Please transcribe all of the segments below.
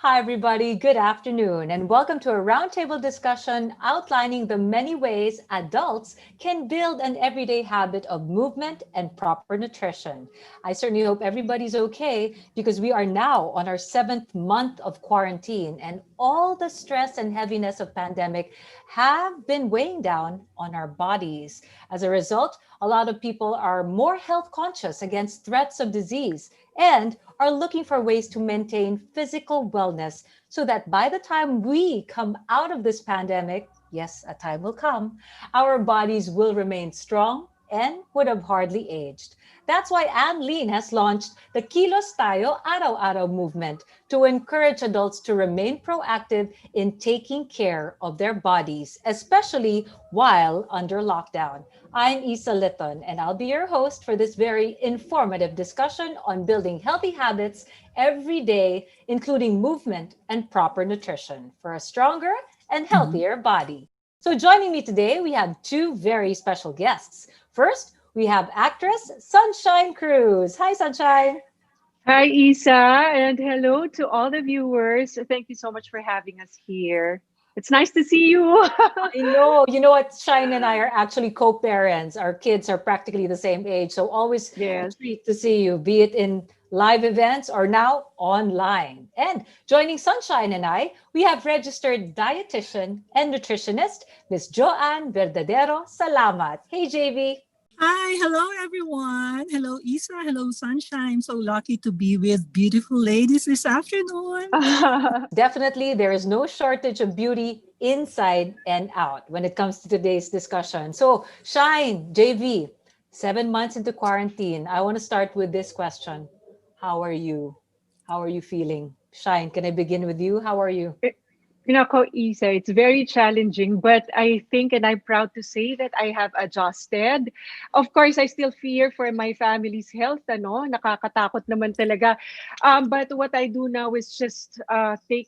Hi, everybody. Good afternoon, and welcome to a roundtable discussion outlining the many ways adults can build an everyday habit of movement and proper nutrition. I certainly hope everybody's okay because we are now on our seventh month of quarantine, and all the stress and heaviness of pandemic have been weighing down on our bodies. As a result, a lot of people are more health conscious against threats of disease and are looking for ways to maintain physical wellness so that by the time we come out of this pandemic, yes, a time will come, our bodies will remain strong and would have hardly aged. That's why Anlene has launched the Kilos Tayo Araw-Araw movement to encourage adults to remain proactive in taking care of their bodies, especially while under lockdown. I'm Issa Litton, and I'll be your host for this very informative discussion on building healthy habits every day, including movement and proper nutrition for a stronger and healthier body. So joining me today, we have two very special guests. First, we have actress Sunshine Cruz. Hi, Sunshine. Hi, Isa, and hello to all the viewers. Thank you so much for having us here. It's nice to see you. I know. You know what? Shine and I are actually co-parents. Our kids are practically the same age. So always a Yes. treat to see you, be it in live events or now online. And joining Sunshine and I, we have registered dietitian and nutritionist, Miss Jo-Ann Verdadero-Salamat. Hey, JV. Hi, hello everyone. Hello Isa, hello Sunshine. So lucky to be with beautiful ladies this afternoon. Definitely, there is no shortage of beauty inside and out when it comes to today's discussion. So, Shine, JV, 7 months into quarantine. I want to start with this question. How are you? How are you feeling? Shine, can I begin with you? How are you? Isa, it's very challenging, but I think and I'm proud to say that I have adjusted. Of course, I still fear for my family's health, nakakatakot naman talaga. But what I do now is just take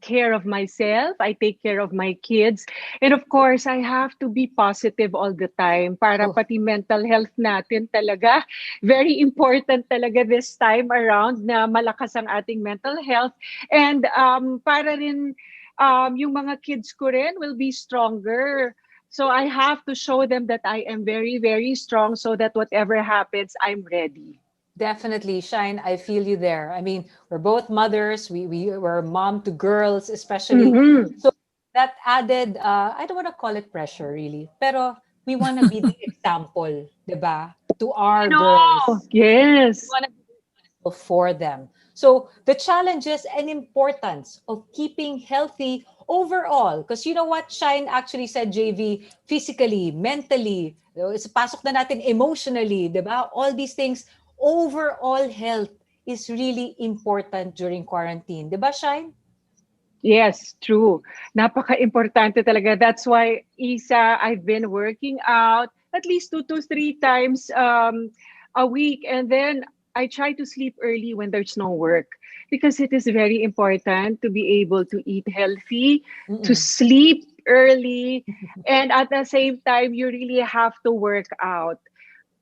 care of myself. I take care of my kids. And of course, I have to be positive all the time para Oh, pati mental health natin talaga. Very important talaga this time around na malakas ang ating mental health. And para rin yung mga kids ko rin will be stronger. So I have to show them that I am very, very strong so that whatever happens, I'm ready. definitely, Shine. I feel you there. I mean, we're both mothers. We were mom to girls, especially. Mhm. So that added, I don't want to call it pressure really, pero we want to be the example, diba? To I our know. girls. We Yes. want to be for them. So the challenges and importance of keeping healthy overall. Because you know what Shine actually said, JV, physically, mentally, pasok na natin emotionally, di ba? All these things, overall health is really important during quarantine. Di ba, Shine? Yes, true. Napaka-importante talaga. That's why, Isa, I've been working out at least 2 to 3 times a week. And then I try to sleep early when there's no work because it is very important to be able to eat healthy, to Mm-mm. sleep early, and at the same time, you really have to work out.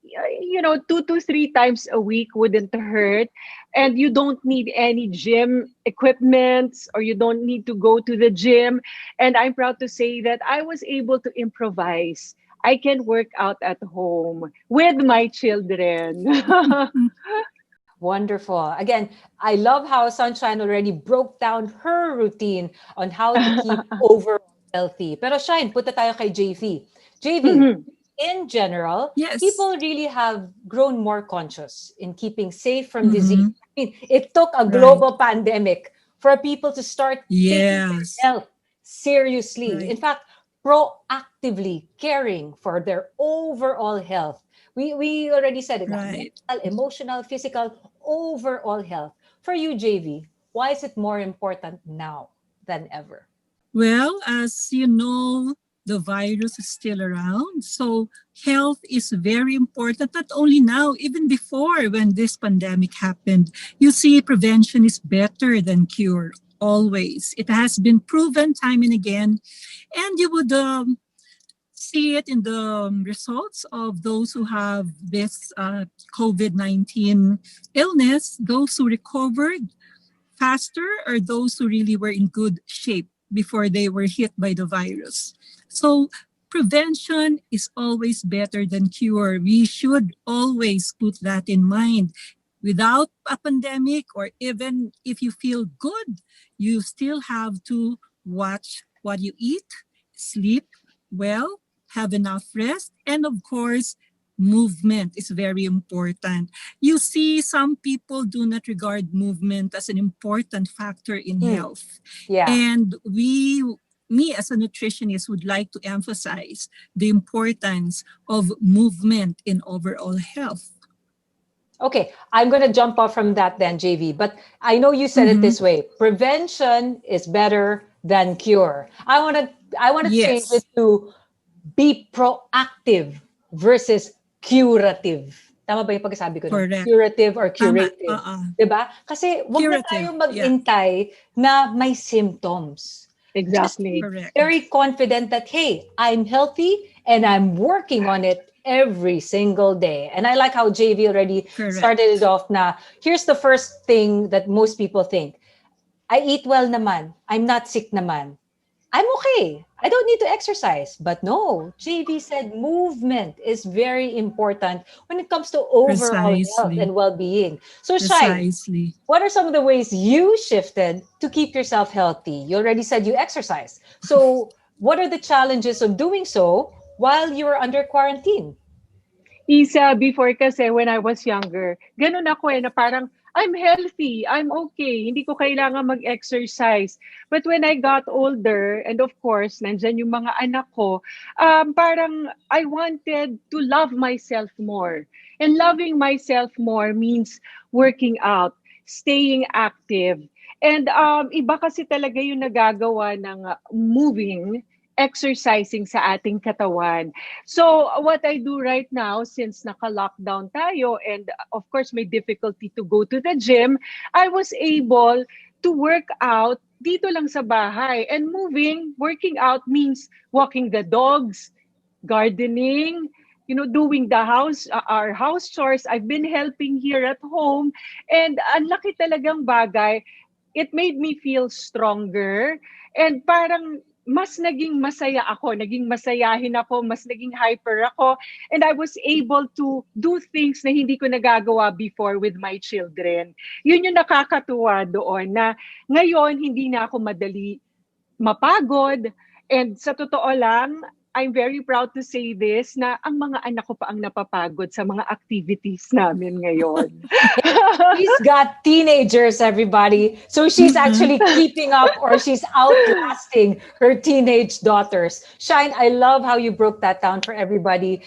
2 to 3 times a week wouldn't hurt, and you don't need any gym equipment or you don't need to go to the gym. And I'm proud to say that I was able to improvise. I can work out at home with my children. Wonderful. Again, I love how Sunshine already broke down her routine on how to keep overall healthy. Pero Shine, punta tayo kay JV. JV, Mhm. in general, Yes. people really have grown more conscious in keeping safe from disease. Mm-hmm. I mean, it took a Right. global pandemic for people to start taking their Yes. health seriously. In Right. fact, proactively caring for their overall health. We already said it, Right. mental, emotional, physical, overall health. For you, JV, why is it more important now than ever? Well, as you know, the virus is still around. So health is very important, not only now, even before when this pandemic happened. You see, prevention is better than cure. Always. It has been proven time and again. And you would see it in the results of those who have this COVID 19 illness, those who recovered Faster are those who really were in good shape before they were hit by the virus. So prevention is always better than cure. We should always put that in mind. Without a pandemic, or even if you feel good, you still have to watch what you eat, sleep well, have enough rest, and of course, movement is very important. You see, some people do not regard movement as an important factor in Mm, health. yeah. And me as a nutritionist would like to emphasize the importance of movement in overall health. Okay, I'm going to jump off from that then, JV. But I know you said it Mm-hmm. this way: prevention is better than cure. I want to change it Yes, to be proactive versus curative. Tama ba yung pagkasabi ko nun? correct. Curative or Tama. curative. 'Di ba? Kasi wag na Curative. tayo Yeah, mag-intay na may symptoms. Just be Exactly. correct. very confident that, hey, I'm healthy and I'm working on it every single day. And I like how JV already started it Correct. off na, here's the first thing that most people think. I eat well naman. I'm not sick naman. I'm okay. I don't need to exercise. But no, JV said movement is very important when it comes to overall health Precisely. and well-being. So Shine, Precisely. what are some of the ways you shifted to keep yourself healthy? You already said you exercise. So what are the challenges of doing so while you were under quarantine? Isa, before kasi when I was younger, ganun ako na parang, I'm healthy, I'm okay, hindi ko kailangan mag-exercise. But when I got older, and of course, nandyan yung mga anak ko, parang I wanted to love myself more. And loving myself more means working out, staying active. And iba kasi talaga yung nagagawa ng moving, exercising sa ating katawan. So what I do right now, since naka-lockdown tayo and of course may difficulty to go to the gym, I was able to work out dito lang sa bahay. And working out means walking the dogs, gardening, doing our house chores. I've been helping here at home. And ang laki talagang bagay. It made me feel stronger. And parang mas naging masaya ako, naging masayahin ako, mas naging hyper ako. And I was able to do things na hindi ko nagagawa before with my children. Yun yung nakakatuwa doon na ngayon hindi na ako madali mapagod. And sa totoo lang, I'm very proud to say this na ang mga anak ko pa ang napapagod sa mga activities namin ngayon. She's got teenagers, everybody. So she's actually keeping up or she's outlasting her teenage daughters. Shine, I love how you broke that down for everybody.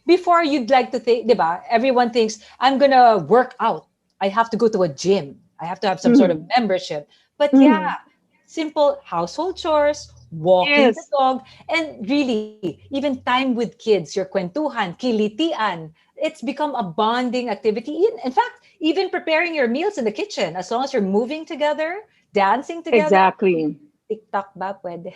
Before you'd like to think, diba? Everyone thinks, I'm gonna work out. I have to go to a gym. I have to have some sort of membership. But yeah, simple household chores, walking the Yes. dog, and really, even time with kids, your kwentuhan, kilitian, it's become a bonding activity. In fact, even preparing your meals in the kitchen, as long as you're moving together, dancing together, Exactly. TikTok ba pwede?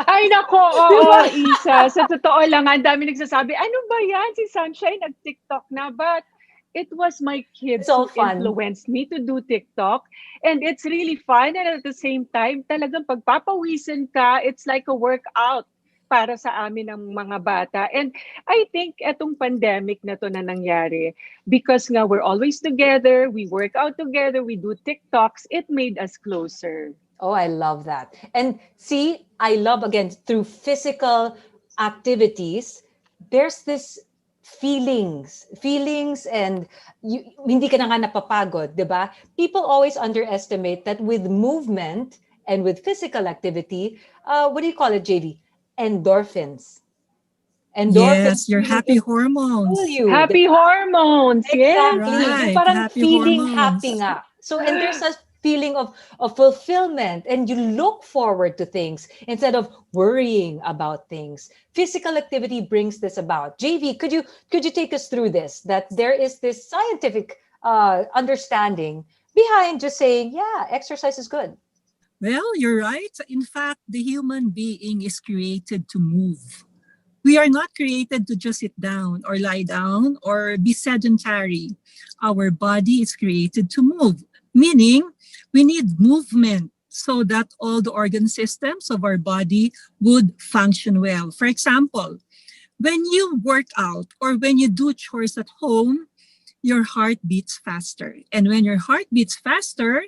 Ay nako, Diba? oo, Isa. Sa totoo lang, ang dami nagsasabi, ano ba yan? Si Sunshine nag-TikTok na. But it was my It's kids all who fun. influenced me to do TikTok. And it's really fun. And at the same time, talagang pagpapawisan ka, it's like a workout para sa amin ng mga bata. And I think etong pandemic na to na nangyari, because nga we're always together, we work out together, we do TikToks, it made us closer. Oh, I love that. And see, I love again through physical activities, there's this feelings and hindi ka na nga napapagod, 'di ba? People always underestimate that with movement and with physical activity, what do you call it, JV? Endorphins. Endorphins Yes, your really happy fuel hormones. you. Happy hormones, yes. Exactly. Yung Right, parang happy feeling happy hormones. nga. So, and there's a feeling of fulfillment and you look forward to things instead of worrying about things. Physical activity brings this about. JV, could you take us through this, that there is this scientific understanding behind just saying, yeah, exercise is good. Well, you're right. In fact, the human being is created to move. We are not created to just sit down or lie down or be sedentary. Our body is created to move. meaning we need movement so that all the organ systems of our body would function well. For example, when you work out or when you do chores at home, your heart beats faster. And when your heart beats faster,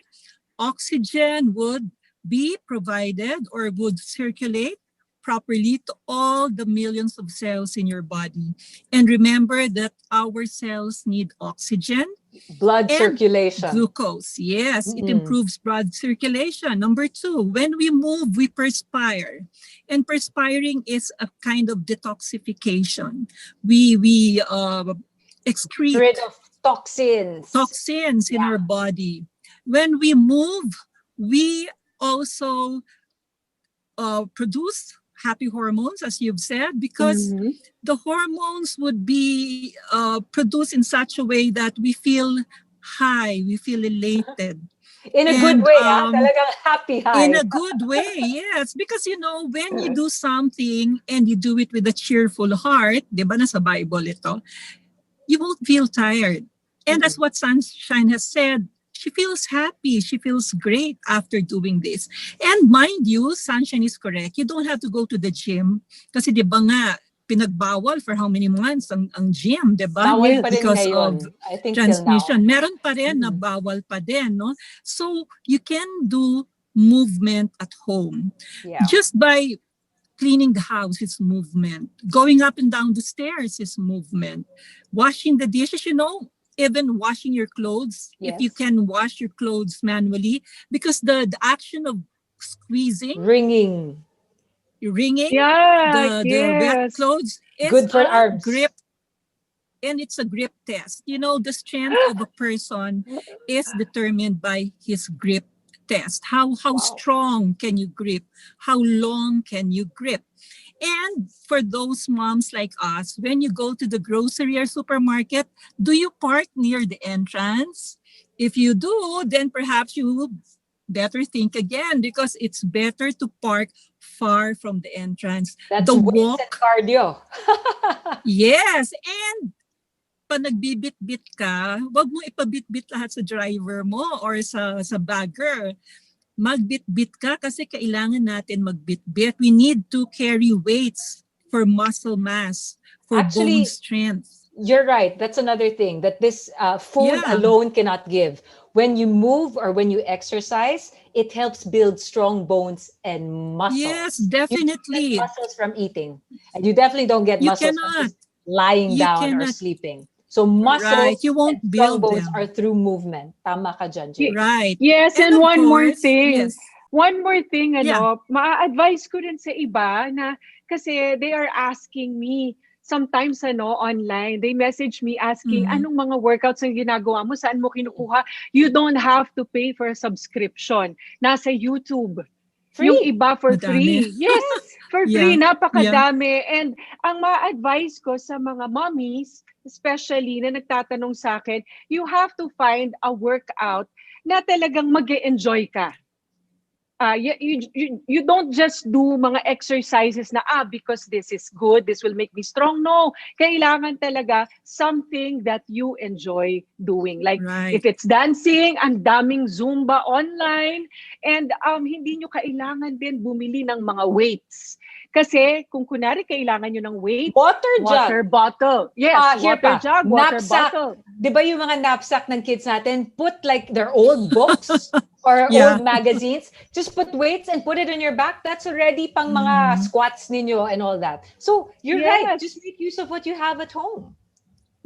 oxygen would be provided or would circulate properly to all the millions of cells in your body. And remember that our cells need oxygen Blood and circulation. glucose. Yes, it Mm-mm. improves blood circulation. Number two, when we move, we perspire. And perspiring is a kind of detoxification. We Get rid excrete of toxins. toxins in Yeah. our body. When we move, we also produce happy hormones, as you've said, because Mhm. the hormones would be produced in such a way that we feel high, we feel elated. In a good And way, talagang happy in high. a good way, yes. Because, when you do something and you do it with a cheerful heart, di ba nasa Bible ito, you won't feel tired. And that's Mm-mm. what Sunshine has said. She feels happy. She feels great after doing this. And mind you, Sunshine is correct. You don't have to go to the gym. Kasi di ba nga, pinagbawal for how many months ang gym, di ba? Bawal pa Yes. rin Because of ngayon. I think till now. transmission. Meron pa rin na Mm-mm. bawal pa din, no? So, you can do movement at home. Yeah. Just by cleaning the house is movement. Going up and down the stairs is movement. Washing the dishes, even washing your clothes, if you Yes. can wash your clothes manually, because the action of squeezing, Ringing. wringing Yeah, the wet yes. clothes is Good for a arms. grip, and it's a grip test. The strength of a person is determined by his grip test. How Wow. strong can you grip? How long can you grip? And for those moms like us, when you go to the grocery or supermarket, do you park near the entrance? If you do, then perhaps you better think again, because it's better to park far from the entrance. That's The weights and walk, cardio. yes, and pag nagbibit-bit ka, wag mo ipabit-bit lahat sa driver mo or sa bagger. Magbit-bit ka kasi kailangan natin magbit-bit. We need to carry weights for muscle mass, for bone Actually, strength. you're right. That's another thing that this food Yeah. alone cannot give. When you move or when you exercise, it helps build strong bones and Yes, muscles. You don't get definitely. muscles from eating, and you definitely don't get You muscles from cannot. just lying You down or cannot. sleeping. So Right. muscles You and won't strong build bones are them. through movement. Tama ka dyan, Jay. Right. Yes, And and of one more course, thing. yes. One more thing, Yeah. maa-advise ko rin sa iba na kasi they are asking me sometimes online. They message me asking, Mm. anong mga workouts ang ginagawa mo? Saan mo kinukuha? You don't have to pay for a subscription. Nasa YouTube. Yung Free. iba for Madami. free. Yes, for Yeah. free. Yeah. Napakadami. And ang ma-advise ko sa mga mommies, especially na nagtatanong sa akin, you have to find a workout na talagang mag-enjoy ka. You don't just do mga exercises na because this is good, this will make me strong. No, kailangan talaga something that you enjoy doing. Like Right. if it's dancing, ang daming Zumba online, and hindi nyo kailangan din bumili ng mga weights. Kasi kung kunwari kailangan nyo ng weights, Water water jug. bottle. Yes, Here water pa. jug, water Knapsack. bottle. Di ba yung mga knapsack ng kids natin, put like their old books or Yeah. old magazines, just put weights and put it on your back. That's already pang mga squats ninyo and all that. So you're right. Yes. Just make use of what you have at home.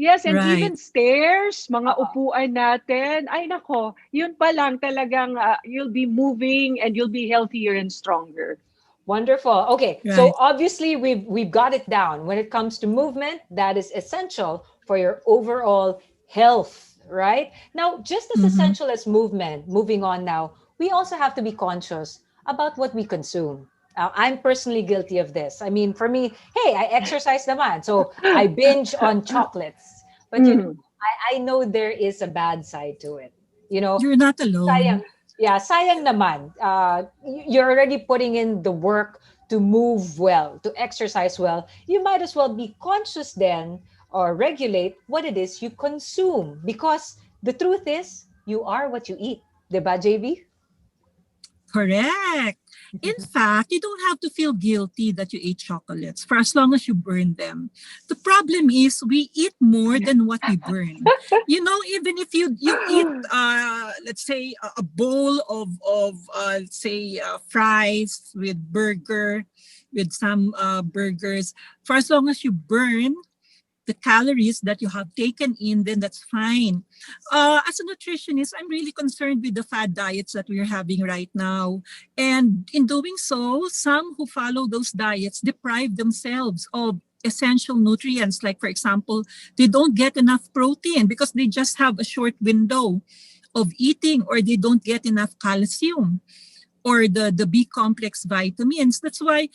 Yes, and Right. even stairs, mga Oo. upuan natin, ay nako, yun pa lang talagang you'll be moving and you'll be healthier and stronger. Wonderful. Okay, Right. so obviously we've got it down. When it comes to movement, that is essential for your overall health, right? Now, just as essential as movement, moving on now, we also have to be conscious about what we consume. I'm personally guilty of this. I mean, for me, hey, I exercise naman, so I binge on chocolates. But I know there is a bad side to it. You're not alone. Sayang. Yeah, sayang naman. You're already putting in the work to move well, to exercise well. You might as well be conscious then or regulate what it is you consume, because the truth is you are what you eat. Diba, JV? Correct. In fact, you don't have to feel guilty that you ate chocolates for as long as you burn them. The problem is we eat more than what we burn. Even if you eat, let's say, a bowl of let's say, fries with burger, with some burgers, for as long as you burn the calories that you have taken in, then that's fine. As a nutritionist, I'm really concerned with the fad diets that we're having right now. And in doing so, some who follow those diets deprive themselves of essential nutrients. Like, for example, they don't get enough protein because they just have a short window of eating, or they don't get enough calcium or the B complex vitamins. That's why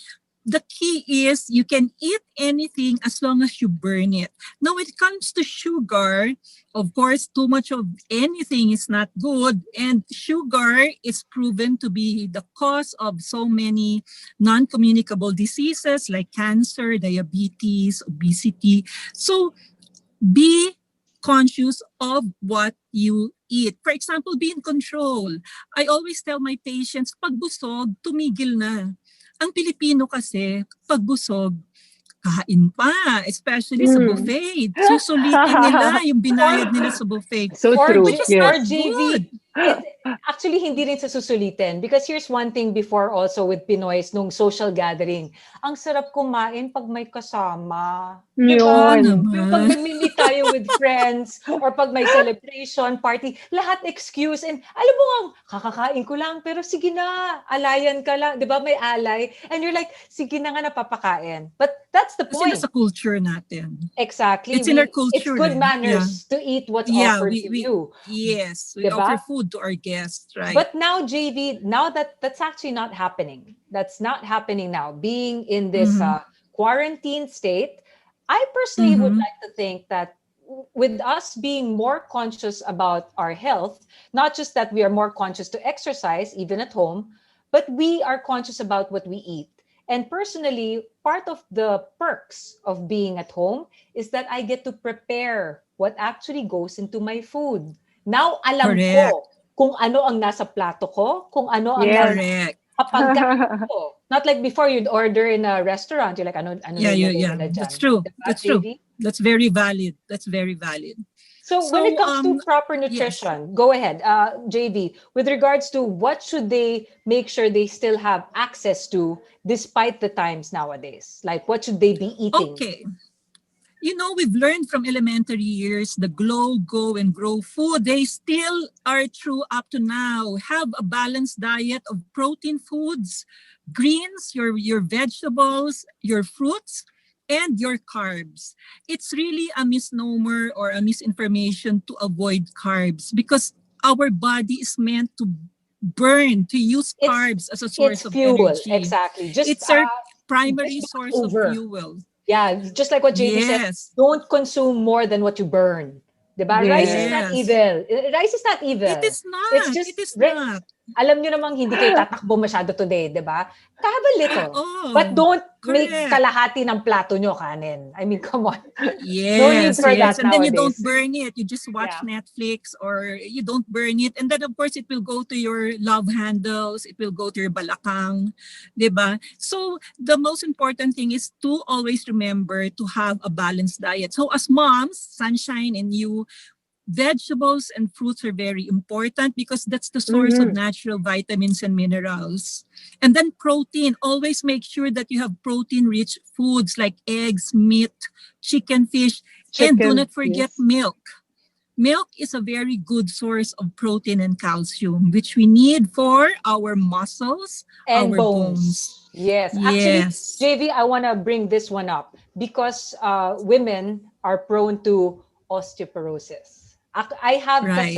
the key is you can eat anything as long as you burn it. Now, when it comes to sugar, of course, too much of anything is not good. And sugar is proven to be the cause of so many non-communicable diseases like cancer, diabetes, obesity. So be conscious of what you eat. For example, be in control. I always tell my patients, pag busog, tumigil na. Ang Pilipino kasi, pag busog, kain pa, especially sa buffet. Susulitin nila yung binayad nila sa buffet. So true. Which is Yes. not JV, good. actually, hindi rin sa susulitin. Because here's one thing before also with Pinoys, nung social gathering. Ang sarap kumain pag may kasama. Yun. Yung pag nagmi-meet tayo with friends or pag may celebration, party, lahat excuse. And alam mo nga, kakakain ko lang, pero sige na, alayan ka lang. Di ba may alay? And you're like, sige na nga napapakain. But that's the Kasi point. nasa culture natin. Exactly. It's in our culture. It's good manners to eat what's offered to you. Yes, we Diba? offer food to our guests, right? But now, JV, now that's actually not happening. That's not happening now. Being in this quarantine state, I personally would like to think that with us being more conscious about our health, not just that we are more conscious to exercise, even at home, but we are conscious about what we eat. And personally, part of the perks of being at home is that I get to prepare what actually goes into my food. Now, alam ko kung ano ang nasa plato ko, kung ano ang nasa kapagkain ko. Not like before you'd order in a restaurant, you're like, ano Yeah. That's true. That's true. That's very valid. That's very valid. So when it comes to proper nutrition, go ahead, JV, with regards to what should they make sure they still have access to despite the times nowadays? Like, what should they be eating? Okay. We've learned from elementary years, the glow, go, and grow food. They still are true up to now. Have a balanced diet of protein foods, greens, your vegetables, your fruits, and your carbs. It's really a misnomer or a misinformation to avoid carbs because our body is meant to burn, to use carbs as a source of fuel. energy. Exactly. It's our primary source of fuel. Yeah, just like what JV said, don't consume more than what you burn. Diba? Yes. Rice is not evil. Rice is not evil. It is not. It's just, it is not. Alam nyo namang hindi kayo tatakbo masyado today, diba? Have a little. But don't make kalahati ng plato nyo kanin. I mean, come on. Yes, no need for that and nowadays. then you don't burn it. You just watch Netflix or you don't burn it. And then, of course, it will go to your love handles. It will go to your balakang. Diba? So, the most important thing is to always remember to have a balanced diet. So, as moms, Sunshine and you, vegetables and fruits are very important because that's the source of natural vitamins and minerals. And then protein, always make sure that you have protein-rich foods like eggs, meat, chicken, fish, and do not forget milk. Milk is a very good source of protein and calcium, which we need for our muscles, and our bones. Yes. Actually, JV, I want to bring this one up because women are prone to osteoporosis. I have kasi,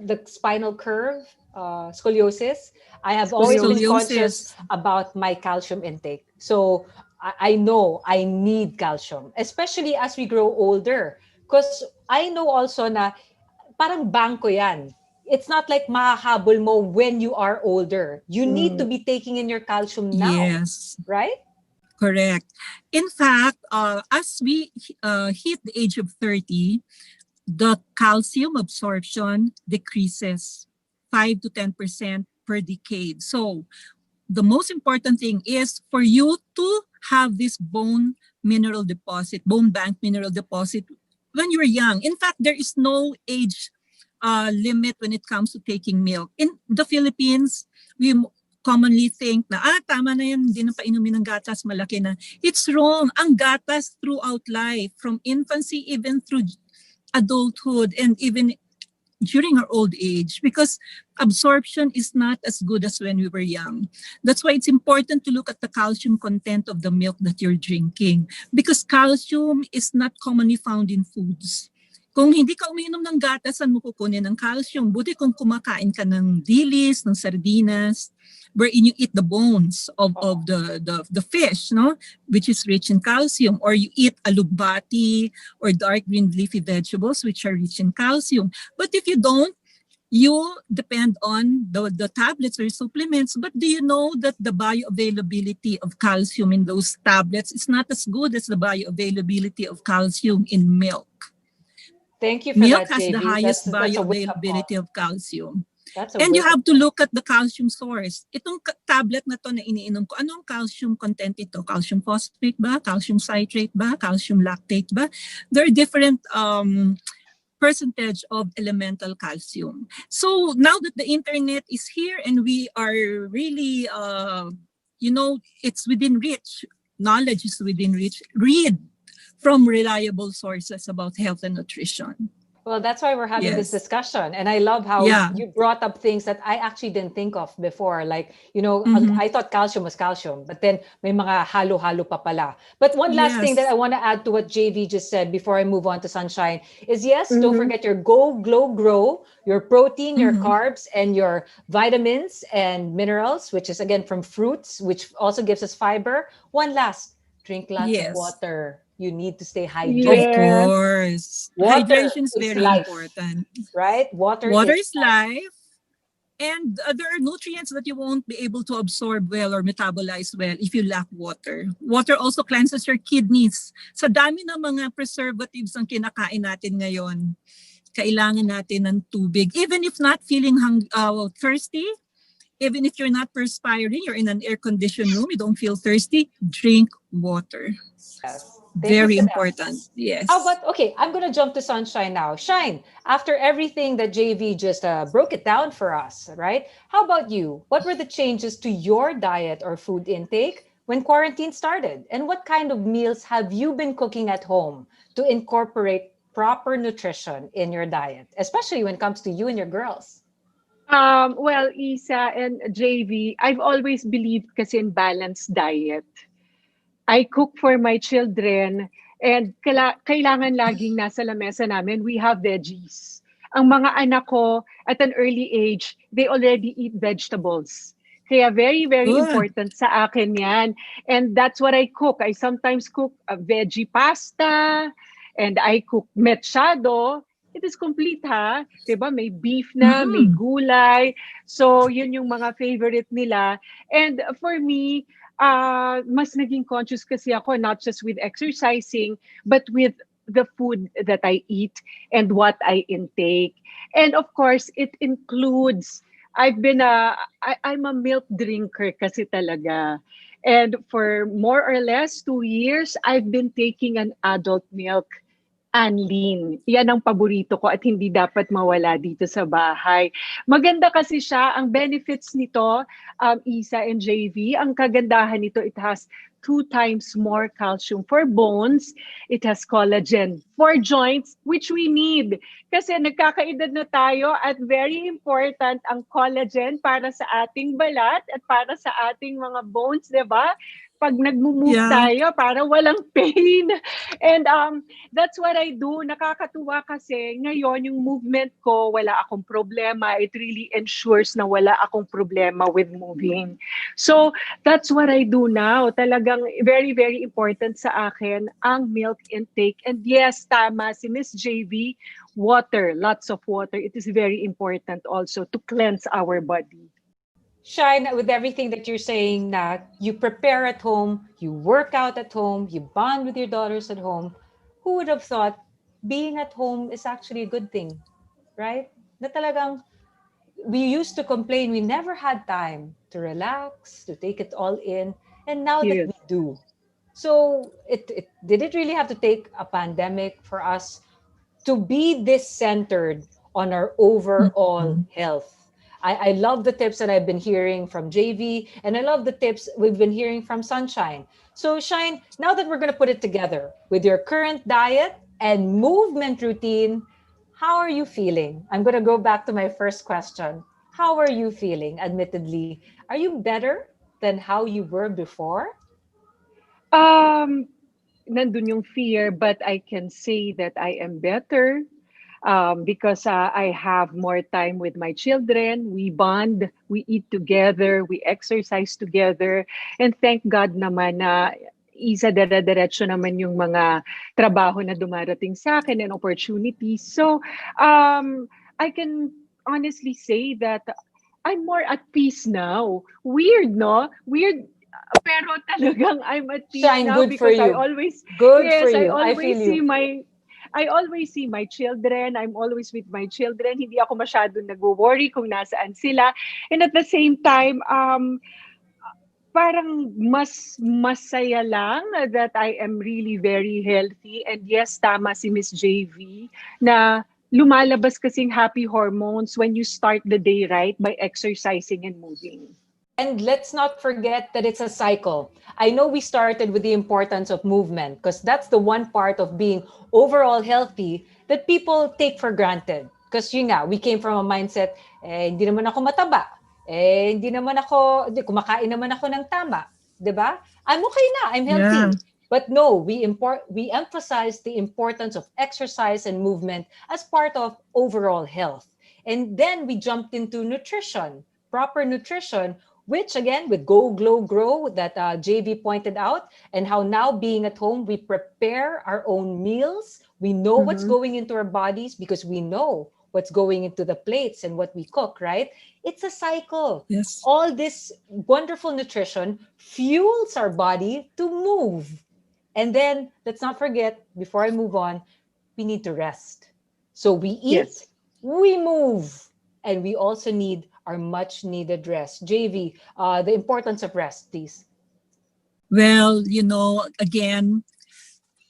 the spinal curve, scoliosis. I have always been conscious about my calcium intake. So I know I need calcium, especially as we grow older. Because I know also na parang bangko yan. It's not like mahahabol mo when you are older. You need to be taking in your calcium now. Yes. Right? Correct. In fact, as we hit the age of 30, the calcium absorption decreases. 5 to 10% per decade. So the most important thing is for you to have this bone bank mineral deposit when you're young. In fact, there is no age limit when it comes to taking milk. In the Philippines, we commonly think na, tama na yan, hindi na painumin ng gatas, malaki na. It's wrong. Ang gatas throughout life, from infancy even through adulthood and even during our old age, because absorption is not as good as when we were young. That's why it's important to look at the calcium content of the milk that you're drinking, because calcium is not commonly found in foods. Kung hindi ka umiinom ng gatas, saan mo kukunin ng calcium? Buti kung kumakain ka ng dilis, ng sardinas, wherein you eat the bones of the fish, no, which is rich in calcium, or you eat alugbati or dark green leafy vegetables, which are rich in calcium. But if you don't, you depend on the tablets or supplements. But do you know that the bioavailability of calcium in those tablets is not as good as the bioavailability of calcium in milk? Thank you for Milk that, has the JV. highest That's a wake-up bioavailability call. of calcium. That's a And you wake-up have to look at the calcium source. Itong tablet na to na iniinom ko, anong calcium content ito? Calcium phosphate ba? Calcium citrate ba? Calcium lactate ba? There are different percentage of elemental calcium. So now that the internet is here and we are really, it's within reach, knowledge is within reach, read from reliable sources about health and nutrition. Well, that's why we're having this Yes. discussion. And I love how Yeah. you brought up things that I actually didn't think of before. Like, I thought calcium was calcium, but then may mga halo-halo pa pala. But one last thing that I want to add to what JV just said before I move on to Sunshine is, yes, don't forget your Go, Glow, Grow, your protein, your carbs, and your vitamins and minerals, which is again from fruits, which also gives us fiber. One last, drink lots of water. You need to stay hydrated. Of course. Water Hydration is is very life. important. Right? Water is life. And there are nutrients that you won't be able to absorb well or metabolize well if you lack water. Water also cleanses your kidneys. Sa dami ng mga preservatives ang kinakain natin ngayon, kailangan natin ng tubig. Even if not feeling thirsty, even if you're not perspiring, you're in an air-conditioned room, you don't feel thirsty, drink water. Yes. Very important. Yes. How about, okay, I'm going to jump to Sunshine now. Shine, after everything that JV just broke it down for us, right? How about you? What were the changes to your diet or food intake when quarantine started? And what kind of meals have you been cooking at home to incorporate proper nutrition in your diet, especially when it comes to you and your girls? Well, Isa and JV, I've always believed kasi in balanced diet. I cook for my children and kailangan laging nasa lamesa namin, we have veggies. Ang mga anak ko at an early age, they already eat vegetables. Kaya very, very important sa akin yan. And that's what I cook. I sometimes cook a veggie pasta and I cook mechado. It is complete ha. Diba? May beef na, may gulay. So yun yung mga favorite nila. And for me, mas naging conscious kasi ako, not just with exercising, but with the food that I eat and what I intake. And of course, it includes, I'm a milk drinker kasi talaga. And for more or less 2 years, I've been taking an adult milk, Anlene. Yan ang paborito ko at hindi dapat mawala dito sa bahay. Maganda kasi siya. Ang benefits nito, Isa and JV, ang kagandahan nito, it has 2 times more calcium for bones. It has collagen for joints, which we need. Kasi nagkakaedad na tayo at very important ang collagen para sa ating balat at para sa ating mga bones, di ba? Pag nag-move tayo, para walang pain. And that's what I do. Nakakatuwa kasi ngayon yung movement ko, wala akong problema. It really ensures na wala akong problema with moving. So that's what I do now. Talagang very, very important sa akin ang milk intake. And yes, tama si Miss JV, water, lots of water. It is very important also to cleanse our body. Shine, with everything that you're saying, na you prepare at home, you work out at home, you bond with your daughters at home. Who would have thought being at home is actually a good thing, right? Na talagang we used to complain we never had time to relax, to take it all in, and now that Yes. we do. So it did it really have to take a pandemic for us to be this centered on our overall Mhm. health? I love the tips that I've been hearing from JV, and I love the tips we've been hearing from Sunshine. So, Shine, now that we're going to put it together with your current diet and movement routine, how are you feeling? I'm going to go back to my first question. How are you feeling? Admittedly, are you better than how you were before? Um, Nandun yung fear, but I can say that I am better because I have more time with my children. We bond, we eat together, we exercise together. And thank God naman na isa dere-diretso naman yung mga trabaho na dumarating sa akin and opportunities. So I can honestly say that I'm more at peace now. Weird, no? Weird, pero talagang I'm at peace Shine, now good for because I you. always, Good for yes, you. I feel you. I always see my children. I'm always with my children. Hindi ako masyadong nagwo-worry kung nasaan sila. And at the same time, parang mas masaya lang that I am really very healthy. And yes, tama si Miss JV na lumalabas kasing happy hormones when you start the day right by exercising and moving. And let's not forget that it's a cycle. I know we started with the importance of movement because that's the one part of being overall healthy that people take for granted. Because yun nga, we came from a mindset, hindi naman ako mataba. Hindi naman ako, kumakain naman ako ng tama. 'Di ba? I'm okay na, I'm Yeah. healthy. But no, we emphasize the importance of exercise and movement as part of overall health. And then we jumped into nutrition, proper nutrition, which again with Go Glow Grow that JV pointed out, and how now being at home we prepare our own meals. We know what's Mhm. going into our bodies because we know what's going into the plates and what we cook, right? It's a cycle. Yes. All this wonderful nutrition fuels our body to move. And then let's not forget, before I move on, we need to rest. So we eat, Yes. we move, and we also need our much needed rest. JV, the importance of rest, please. Well, again,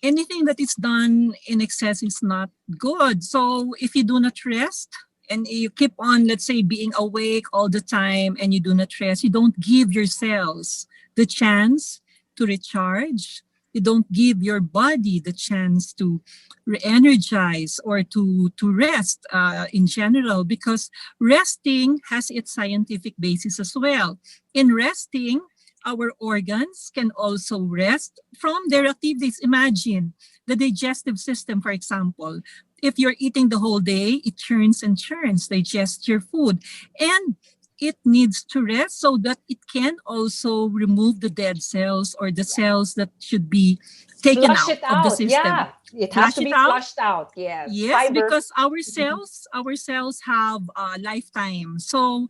anything that is done in excess is not good. So if you do not rest and you keep on, let's say, being awake all the time and you do not rest, you don't give your cells the chance to recharge. You don't give your body the chance to re-energize or to rest in general, because resting has its scientific basis as well. In resting, our organs can also rest from their activities. Imagine the digestive system, for example. If you're eating the whole day, it churns and churns, digests your food. And it needs to rest so that it can also remove the dead cells or the cells that should be taken Flush out it of the out. system. Yeah, it has Flush to it be out. flushed out. Yes, Yes, fiber. because our cells have a lifetime. So,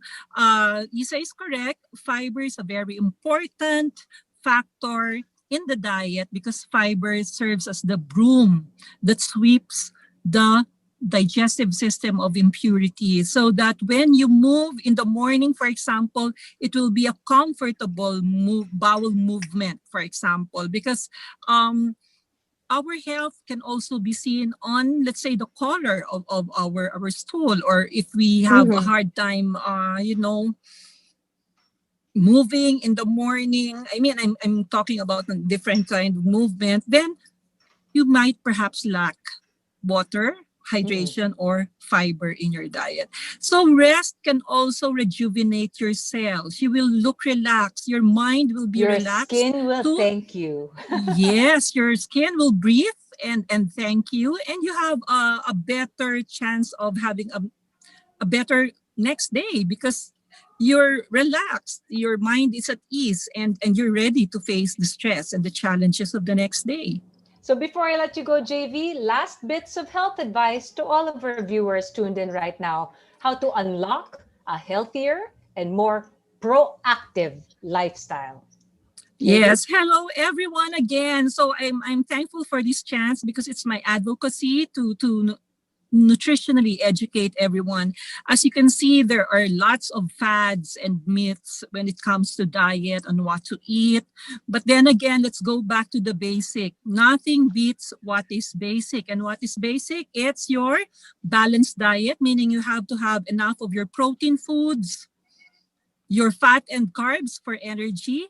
Isa is correct. Fiber is a very important factor in the diet because fiber serves as the broom that sweeps the digestive system of impurities, so that when you move in the morning, for example, it will be a comfortable bowel movement, for example, because our health can also be seen on, let's say, the color of our stool, or if we have a Mhm. hard time moving in the morning. I mean, I'm talking about a different kind of movement. Then you might perhaps lack water, Mm-mm. hydration, or fiber in your diet. So rest can also rejuvenate your cells. You will look relaxed. Your mind will be Your relaxed skin will to, thank you. yes, your skin will breathe and thank you, and you have a better chance of having a better next day because you're relaxed, your mind is at ease, and you're ready to face the stress and the challenges of the next day. So before I let you go, JV, last bits of health advice to all of our viewers tuned in right now. How to unlock a healthier and more proactive lifestyle. JV? Yes, hello everyone again. So I'm thankful for this chance because it's my advocacy to nutritionally educate everyone. As you can see, there are lots of fads and myths when it comes to diet and what to eat. But then again, let's go back to the basic. Nothing beats what is basic. And what is basic? It's your balanced diet, meaning you have to have enough of your protein foods, your fat and carbs for energy,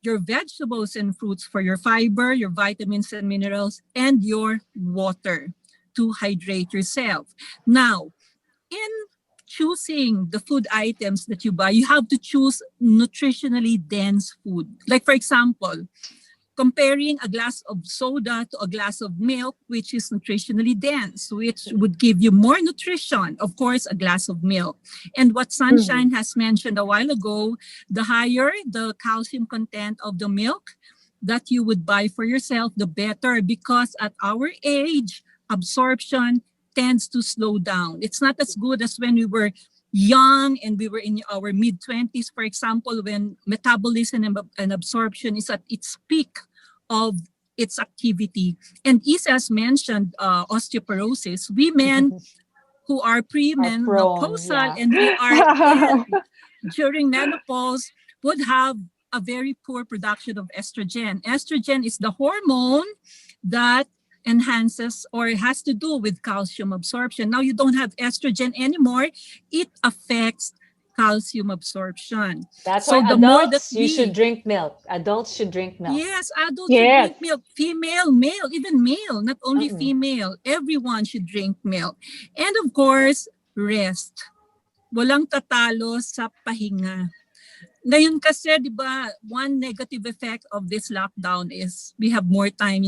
your vegetables and fruits for your fiber, your vitamins and minerals, and your water to hydrate yourself. Now, in choosing the food items that you buy, you have to choose nutritionally dense food. Like, for example, comparing a glass of soda to a glass of milk, which is nutritionally dense, which would give you more nutrition, of course, a glass of milk. And what Sunshine has mentioned a while ago, the higher the calcium content of the milk that you would buy for yourself, the better, because at our age, absorption tends to slow down. It's not as good as when we were young and we were in our mid-20s, for example, when metabolism and absorption is at its peak of its activity. And Issa has mentioned osteoporosis. Women who are premenopausal and who are ill during menopause would have a very poor production of estrogen. Estrogen is the hormone that enhances or has to do with calcium absorption. Now you don't have estrogen anymore. It affects calcium absorption. That's So why the more that adults, you should drink milk. Adults should drink milk. Yes, adults should drink milk. Female, male, even male, not only female. Everyone should drink milk. And of course, rest. Walang tatalo sa pahinga. Ngayon kasi, di ba, one negative effect of this lockdown is we have more time,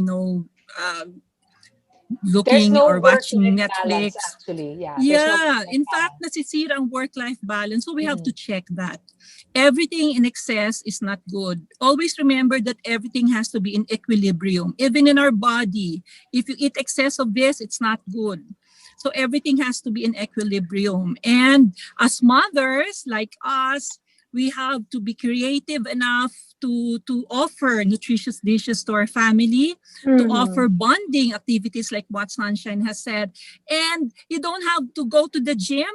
looking or watching Netflix. Balance, actually. Yeah. In fact, nasisira ang work-life balance. So we have to check that. Everything in excess is not good. Always remember that everything has to be in equilibrium. Even in our body, if you eat excess of this, it's not good. So everything has to be in equilibrium. And as mothers like us, we have to be creative enough to offer nutritious dishes to our family, to offer bonding activities like what Sunshine has said. And you don't have to go to the gym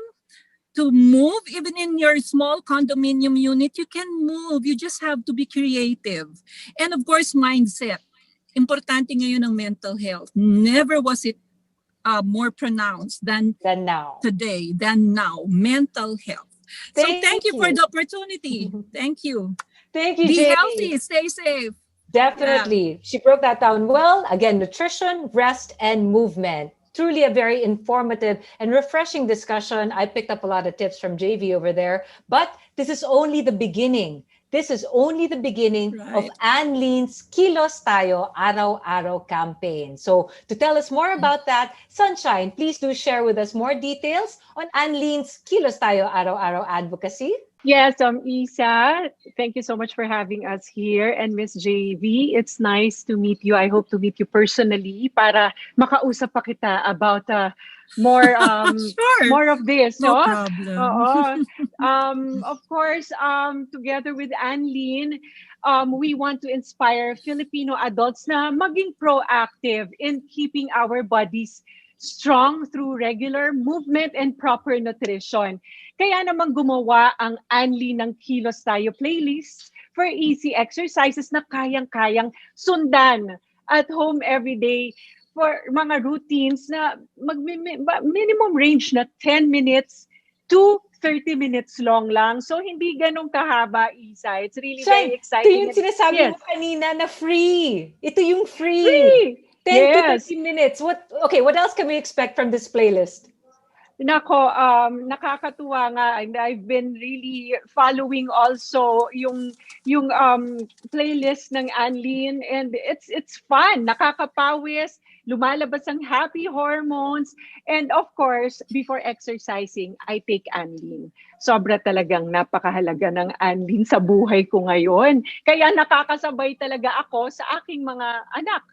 to move. Even in your small condominium unit, you can move. You just have to be creative. And of course, mindset. Importante ngayon ang mental health. Never was it more pronounced than now. Today, than now. Mental health. Thank you for the opportunity. Thank you. Thank you, Be Jay. healthy. Stay safe. Definitely. She broke that down well. Again, nutrition, rest, and movement. Truly a very informative and refreshing discussion. I picked up a lot of tips from JV over there. But this is only the beginning. This is only the beginning of Anlene's Kilos Tayo Araw-Araw campaign. So to tell us more about that, Sunshine, please do share with us more details on Anlene's Kilos Tayo Araw-Araw advocacy. Yes, Issa, thank you so much for having us here. And Miss JV, it's nice to meet you. I hope to meet you personally para makausap pa kita about more more of this. No problem. Of course, together with Anlene, we want to inspire Filipino adults na maging proactive in keeping our bodies strong through regular movement and proper nutrition. Kaya naman gumawa ang Anlene ng Kilos Tayo playlist for easy exercises na kayang-kayang sundan at home every day for mga routines na minimum range na 10 minutes to 30 minutes long lang. So, hindi ganun kahaba, Isa. It's really very exciting. Ito yung sinasabi mo kanina na free. Ito yung free. 10 to 30 minutes. What else can we expect from this playlist? Nako, nakakatuwa nga, and I've been really following also yung playlist ng Anlene, and it's fun, nakakapawis, lumalabas ang happy hormones, and of course, before exercising, I take Anlene. Sobra talagang napakahalaga ng Anlene sa buhay ko ngayon. Kaya nakakasabay talaga ako sa aking mga anak.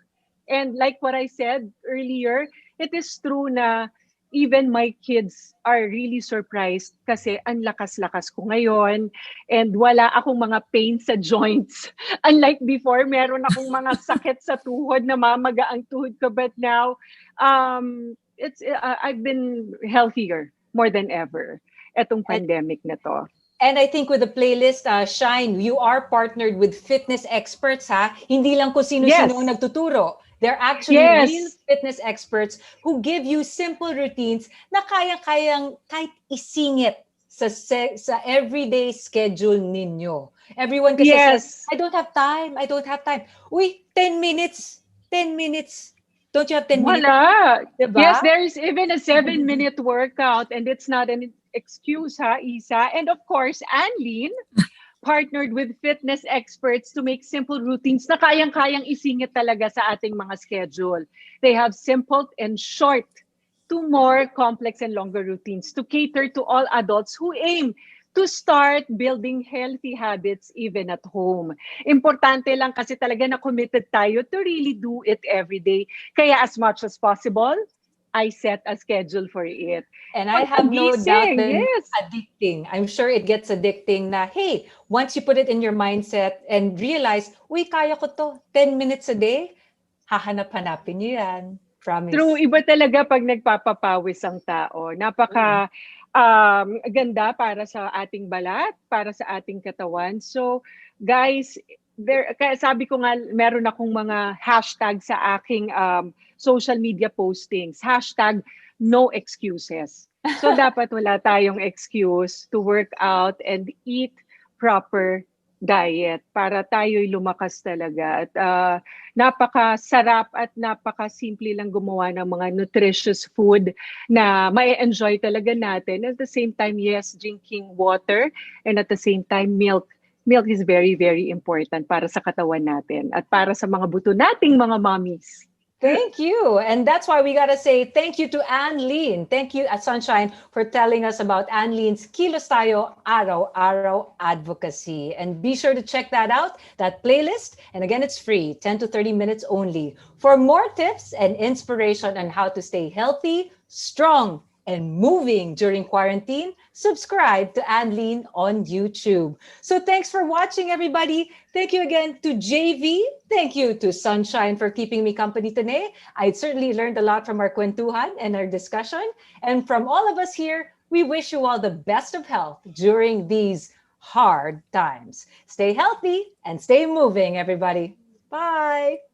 And like what I said earlier, it is true na even my kids are really surprised kasi ang lakas-lakas ko ngayon and wala akong mga pain sa joints. Unlike before, meron akong mga sakit sa tuhod, namamaga ang tuhod ko. But now, I've been healthier more than ever etong And, pandemic na to. and I think with the playlist, Shine, you are partnered with fitness experts, ha? Hindi lang kung sino-sino ang Yes. nagtuturo. They're actually real Yes. fitness experts who give you simple routines na kaya-kayang kahit isingit sa everyday schedule ninyo. Everyone kasi says, Yes. I don't have time. Uy, 10 minutes. 10 minutes. Don't you have 10 minutes? Wala. Diba? Yes, there is even a 7-minute workout, and it's not an excuse, ha, Isa. And of course, Anlene partnered with fitness experts to make simple routines na kayang-kayang isingit talaga sa ating mga schedule. They have simple and short to more complex and longer routines to cater to all adults who aim to start building healthy habits even at home. Importante lang kasi talaga na committed tayo to really do it every day. Kaya as much as possible, I set a schedule for it. And I have no doubt that yes. addicting. I'm sure it gets addicting na, hey, once you put it in your mindset and realize, uy, kaya ko to, 10 minutes a day, hahanap-hanapin niyo yan. Promise. True, iba talaga pag nagpapapawis ang tao. Napaka ganda para sa ating balat, para sa ating katawan. So, guys, kaya sabi ko nga, meron akong mga hashtag sa aking social media postings. Hashtag no excuses. So, dapat wala tayong excuse to work out and eat proper diet para tayo'y lumakas talaga. At napakasarap at napakasimple lang gumawa ng mga nutritious food na mai-enjoy talaga natin. At the same time, yes, drinking water, and at the same time, milk. Milk is very, very important para sa katawan natin at para sa mga buto nating mga mommies. Thank you. And that's why we got to say thank you to Anlene. Thank you at Sunshine for telling us about Anlene's Kilos Tayo Araw-Araw Advocacy. And be sure to check that out, that playlist. And again, it's free, 10 to 30 minutes only. For more tips and inspiration on how to stay healthy, strong, and moving during quarantine, subscribe to Anlene on YouTube. So thanks for watching, everybody. Thank you again to JV. Thank you to Sunshine for keeping me company today. I certainly learned a lot from our kwentuhan and our discussion. And from all of us here, we wish you all the best of health during these hard times. Stay healthy and stay moving, everybody. Bye.